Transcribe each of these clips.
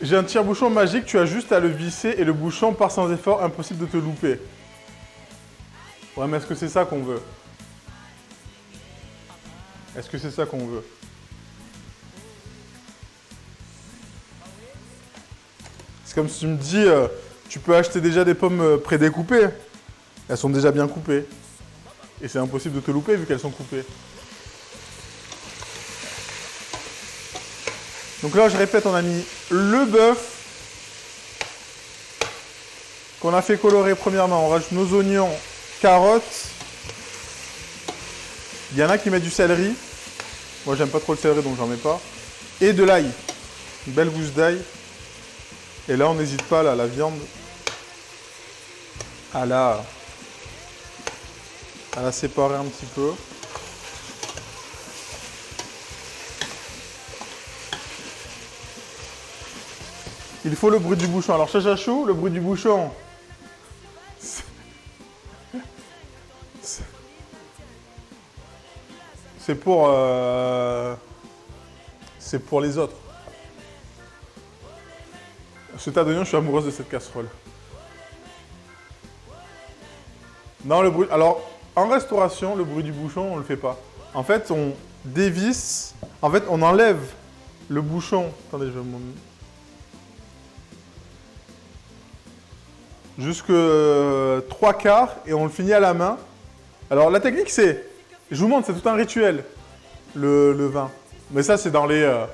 J'ai un tire-bouchon magique, tu as juste à le visser et le bouchon part sans effort, impossible de te louper. Ouais, mais est-ce que c'est ça qu'on veut? Est-ce que c'est ça qu'on veut? C'est comme si tu me dis, tu peux acheter déjà des pommes prédécoupées. Elles sont déjà bien coupées. Et c'est impossible de te louper vu qu'elles sont coupées. Donc là, je répète, on a mis le bœuf qu'on a fait colorer premièrement. On rajoute nos oignons, carottes. Il y en a qui mettent du céleri. Moi, j'aime pas trop le céleri, donc j'en mets pas. Et de l'ail. Une belle gousse d'ail. Et là, on n'hésite pas, là, la viande, à la séparer un petit peu. Il faut le bruit du bouchon. Alors, chachachou, le bruit du bouchon, c'est pour les autres. Ce tas d'oignons, je suis amoureuse de cette casserole. Non, le bruit... Alors, en restauration, le bruit du bouchon, on ne le fait pas. En fait, on dévisse... En fait, on enlève le bouchon... Attendez, je vais me... Jusque 3/4 et on le finit à la main. Alors, la technique, c'est... Je vous montre, c'est tout un rituel, le vin. Mais ça, c'est dans les...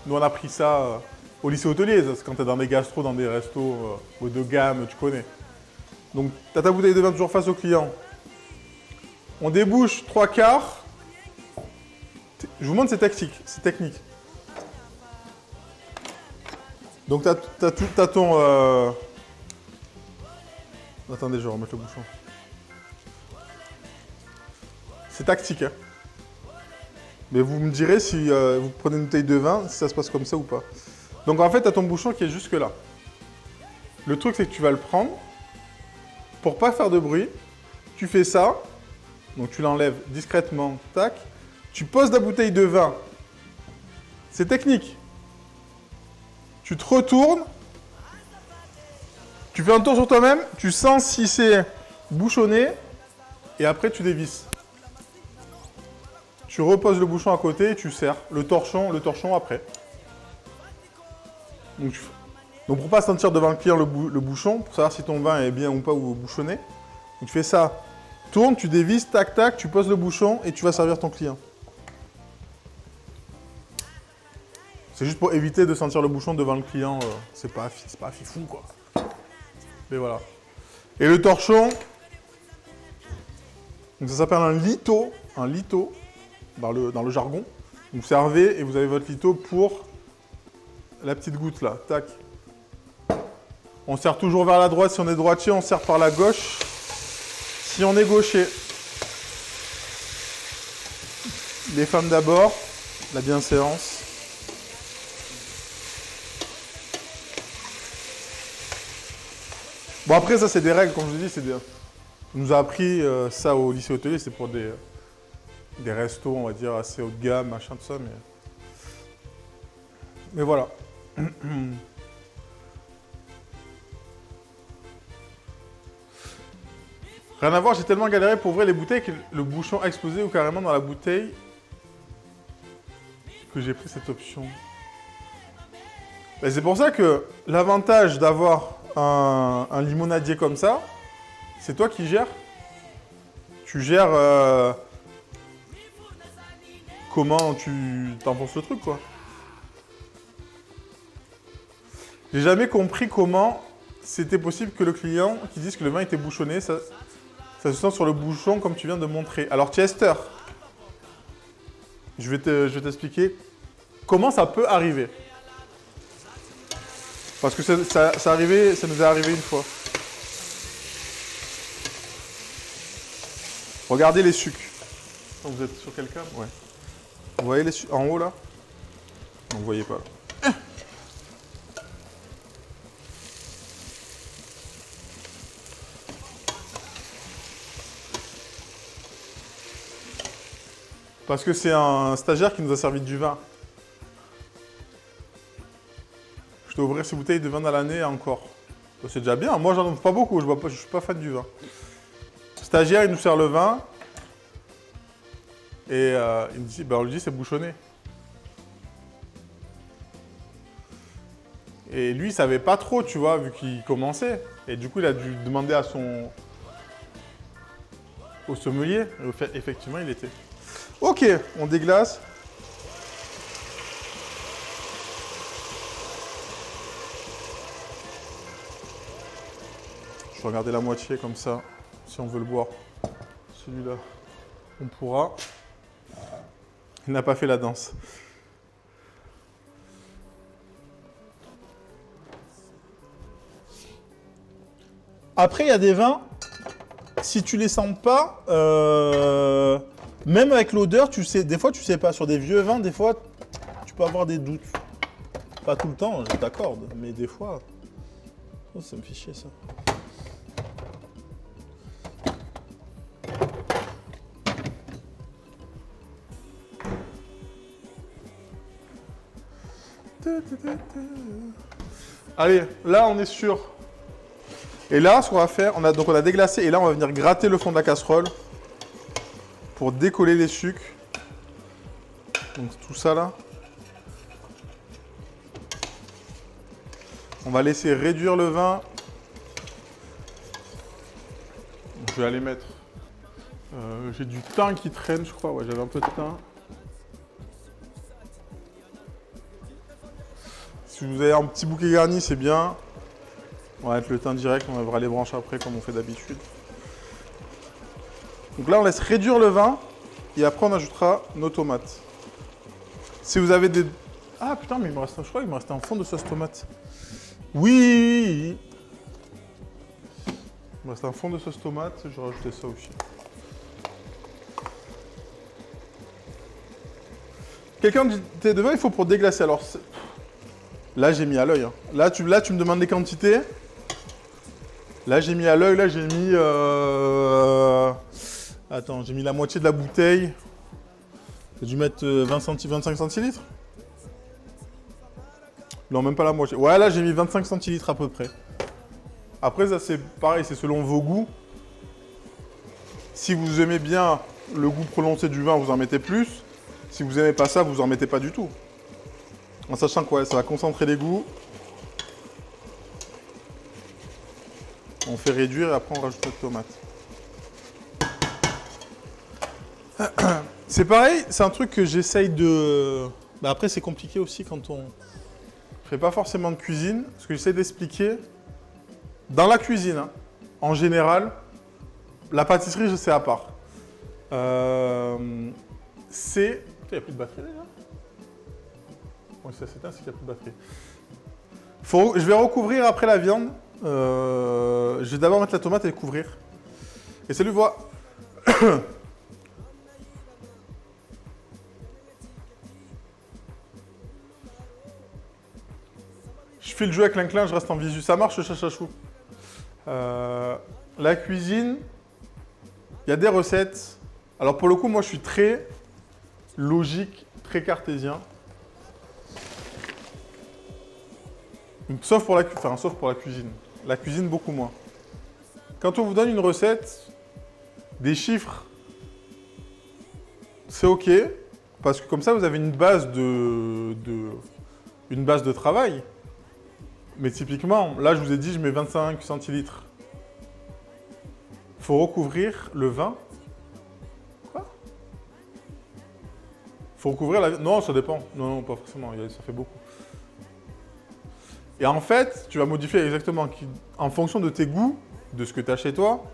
Nous, on a pris ça au lycée hôtelier. C'est quand tu es dans des gastros, dans des restos haut de gamme, tu connais. Donc, tu as ta bouteille de vin toujours face au client. On débouche 3/4. Je vous montre, c'est technique. Donc, tu as ton... Attendez, je vais remettre le bouchon. C'est tactique, hein. Mais vous me direz si vous prenez une bouteille de vin, si ça se passe comme ça ou pas. Donc, en fait, tu as ton bouchon qui est jusque là. Le truc, c'est que tu vas le prendre. Pour pas faire de bruit, tu fais ça. Donc, tu l'enlèves discrètement, tac. Tu poses la bouteille de vin. C'est technique. Tu te retournes. Tu fais un tour sur toi-même. Tu sens si c'est bouchonné. Et après, tu dévisses. Tu reposes le bouchon à côté et tu serres. Le torchon après. Donc, pour ne pas sentir devant le client le bouchon, pour savoir si ton vin est bien ou pas ou bouchonné, donc tu fais ça. Tourne, tu dévisses, tac, tac, tu poses le bouchon et tu vas servir ton client. C'est juste pour éviter de sentir le bouchon devant le client. C'est pas fifou, quoi. Mais voilà. Et le torchon, donc ça s'appelle un lito. Un lito, dans le jargon. Vous servez et vous avez votre lito pour la petite goutte là. Tac. On sert toujours vers la droite. Si on est droitier, on sert par la gauche. Si on est gaucher. Les femmes d'abord. La bienséance. Bon, après, ça, c'est des règles, comme je vous dis. On nous a appris ça au lycée hôtelier. C'est pour des restos, on va dire, assez haut de gamme, machin, tout ça. Mais voilà. Rien à voir, j'ai tellement galéré pour ouvrir les bouteilles que le bouchon a explosé ou carrément dans la bouteille que j'ai pris cette option. Ben, c'est pour ça que l'avantage d'avoir un limonadier comme ça, c'est toi qui gères. Tu gères comment tu t'enfonces le truc, quoi. J'ai jamais compris comment c'était possible que le client qui dise que le vin était bouchonné, ça se sent sur le bouchon comme tu viens de montrer. Alors Chester, je vais t'expliquer comment ça peut arriver. Parce que ça nous est arrivé une fois. Regardez les sucs. Vous êtes sur quel câble? Ouais. Vous voyez les sucs en haut là? Non, vous ne voyez pas. Parce que c'est un stagiaire qui nous a servi du vin. Je dois ouvrir ces bouteilles de vin dans l'année encore. C'est déjà bien. Moi, j'en ouvre pas beaucoup. Je suis pas fan du vin. Stagiaire, il nous sert le vin. Et il me dit, on lui dit, c'est bouchonné. Et lui, il savait pas trop, tu vois, vu qu'il commençait. Et du coup, il a dû demander au sommelier. Et effectivement, il était. Ok, on déglace. Je vais regarder la moitié comme ça, si on veut le boire. Celui-là, on pourra. Il n'a pas fait la danse. Après, il y a des vins, si tu les sens pas, même avec l'odeur, tu sais, des fois tu sais pas. Sur des vieux vins, des fois, tu peux avoir des doutes. Pas tout le temps, je t'accorde, mais des fois... Oh, ça me fait chier, ça. Allez, là, on est sûr. Et là, ce qu'on va faire, on a déglacé, et là, on va venir gratter le fond de la casserole pour décoller les sucres. Donc, tout ça, là. On va laisser réduire le vin. Je vais aller mettre... j'ai du thym qui traîne, je crois. Ouais, j'avais un peu de thym. Si vous avez un petit bouquet garni, c'est bien. On va mettre le thym direct, on enlèvera les branches après comme on fait d'habitude. Donc là, on laisse réduire le vin et après on ajoutera nos tomates. Si vous avez des... Ah putain, mais je crois qu'il me restait un fond de sauce tomate. Oui. Il me reste un fond de sauce tomate, je vais rajouter ça aussi. Quelqu'un dit de vin, il faut pour déglacer. Alors là, j'ai mis à l'œil. Hein. Là, tu me demandes les quantités. Là, j'ai mis à l'œil, là, j'ai mis... Attends, j'ai mis la moitié de la bouteille. J'ai dû mettre 25 centilitres. Non, même pas la moitié. Ouais, là, j'ai mis 25 centilitres à peu près. Après, ça, c'est pareil, c'est selon vos goûts. Si vous aimez bien le goût prononcé du vin, vous en mettez plus. Si vous n'aimez pas ça, vous en mettez pas du tout. En sachant que ouais, ça va concentrer les goûts. On fait réduire et après on rajoute notre tomate. C'est pareil, c'est un truc que j'essaye de... Bah après c'est compliqué aussi quand on fait pas forcément de cuisine. Ce que j'essaie d'expliquer, dans la cuisine, hein, en général, la pâtisserie, c'est à part. C'est... Il n'y a plus de batterie déjà? Oui, ça s'éteint, c'est qu'il n'y a plus de batterie. Je vais recouvrir après la viande. Je vais d'abord mettre la tomate et couvrir. Et salut, vois. Je fais le jeu avec l'inclin, je reste en visu. Ça marche, le chachachou. La cuisine, il y a des recettes. Alors pour le coup, moi je suis très logique, très cartésien. Sauf pour la cuisine. La cuisine, beaucoup moins. Quand on vous donne une recette, des chiffres, c'est OK. Parce que comme ça, vous avez une base de travail. Mais typiquement, là, je vous ai dit, je mets 25 centilitres. Il faut recouvrir le vin. Quoi? Il faut recouvrir la... Non, ça dépend. Non, pas forcément. Ça fait beaucoup. Et en fait, tu vas modifier exactement en fonction de tes goûts, de ce que tu as chez toi.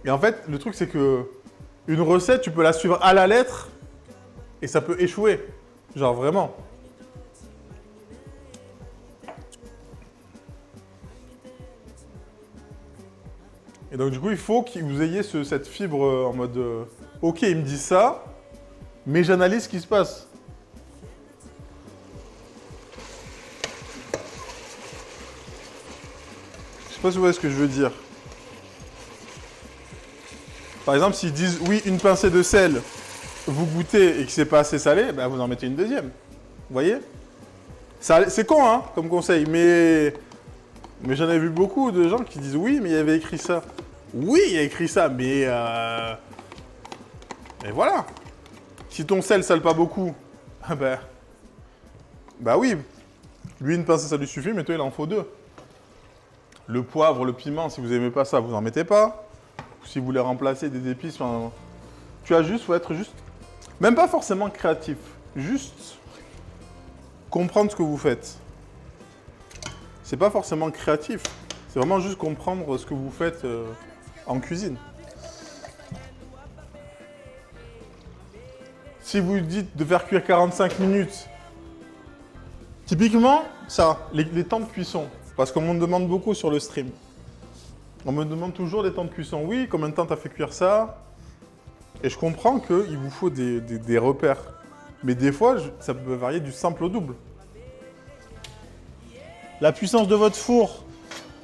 Et en fait, le truc, c'est que une recette, tu peux la suivre à la lettre et ça peut échouer. Genre vraiment. Et donc, du coup, il faut que vous ayez cette fibre en mode OK, il me dit ça, mais j'analyse ce qui se passe. Je sais pas si vous voyez ce que je veux dire. Par exemple, s'ils disent oui, une pincée de sel, vous goûtez et que c'est pas assez salé, ben vous en mettez une deuxième. Vous voyez? C'est con, hein, comme conseil, mais j'en ai vu beaucoup de gens qui disent oui, mais il y avait écrit ça. Oui, il y a écrit ça, mais et voilà. Si ton sel sale pas beaucoup, bah oui. Lui, une pincée, ça lui suffit, mais toi, il en faut 2. Le poivre, le piment, si vous aimez pas ça, vous en mettez pas. Si vous voulez remplacer des épices, enfin, faut être juste, même pas forcément créatif, juste comprendre ce que vous faites. C'est pas forcément créatif, c'est vraiment juste comprendre ce que vous faites en cuisine. Si vous dites de faire cuire 45 minutes, typiquement, ça, les temps de cuisson, parce qu'on me demande beaucoup sur le stream. On me demande toujours les temps de cuisson. Oui, combien de temps tu as fait cuire ça? Et je comprends qu'il vous faut des repères. Mais des fois, ça peut varier du simple au double. La puissance de votre four,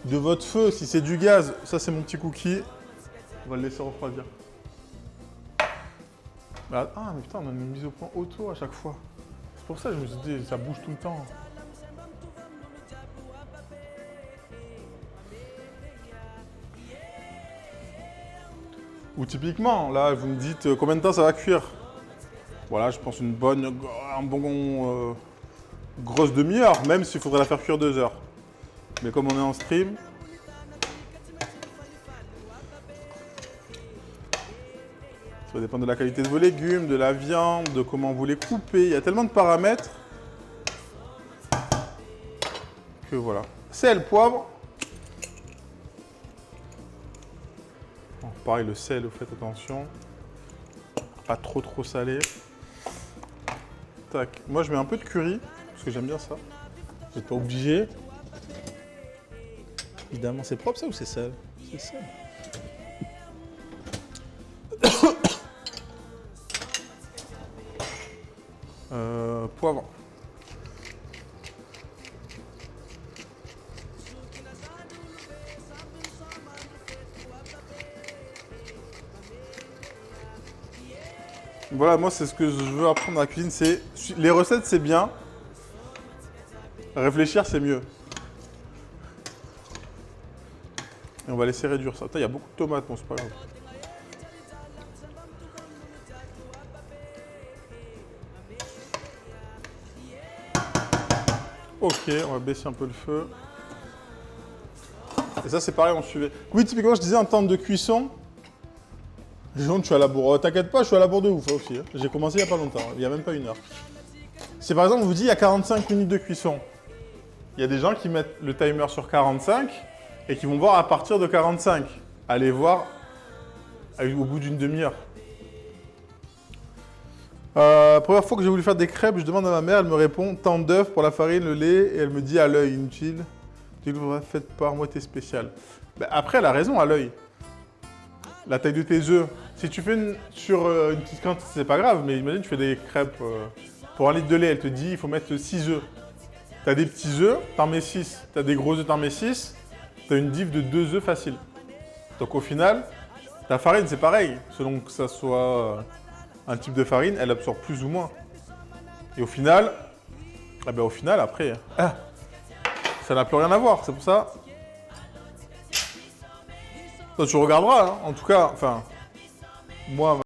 de votre feu, si c'est du gaz, ça c'est mon petit cookie. On va le laisser refroidir. Ah, mais putain, on a une mise au point auto à chaque fois. C'est pour ça que je me suis dit, ça bouge tout le temps. Ou typiquement, là, vous me dites combien de temps ça va cuire. Voilà, je pense une bonne, grosse demi-heure, même s'il faudrait la faire cuire 2 heures. Mais comme on est en stream, ça va dépendre de la qualité de vos légumes, de la viande, de comment vous les coupez. Il y a tellement de paramètres que voilà. Sel, poivre. Bon, pareil, le sel, faites attention. Pas trop salé. Tac. Moi, je mets un peu de curry, parce que j'aime bien ça. Vous n'êtes pas obligé. Évidemment, c'est propre ça ou c'est sale? C'est sale. Poivre. Voilà, moi c'est ce que je veux apprendre à la cuisine, c'est les recettes c'est bien, réfléchir c'est mieux. Et on va laisser réduire ça. Il y a beaucoup de tomates, bon c'est pas grave. Ok, on va baisser un peu le feu. Et ça c'est pareil, on suivait. Oui, typiquement je disais en temps de cuisson, je suis à la bourre. T'inquiète pas, je suis à la bourre de ouf aussi. Hein. J'ai commencé il n'y a pas longtemps, il n'y a même pas 1 heure. C'est par exemple, on vous dit il y a 45 minutes de cuisson. Il y a des gens qui mettent le timer sur 45 et qui vont voir à partir de 45. Allez voir au bout d'une demi-heure. Première fois que j'ai voulu faire des crêpes, je demande à ma mère, elle me répond tant d'œufs pour la farine, le lait, et elle me dit à l'œil, inutile. Je dis que faites par moitié spéciale. Ben, après, elle a raison à l'œil. La taille de tes œufs. Si tu fais sur une petite quantité, c'est pas grave, mais imagine tu fais des crêpes pour 1 litre de lait, elle te dit il faut mettre 6 œufs. T'as des petits œufs, t'en mets 6. T'as des gros œufs, t'en mets 6. T'as une diff de 2 œufs facile. Donc au final, ta farine c'est pareil. Selon que ça soit un type de farine, elle absorbe plus ou moins. Et au final, après, ça n'a plus rien à voir. C'est pour ça. Toi, tu regarderas, hein. En tout cas, enfin, moi.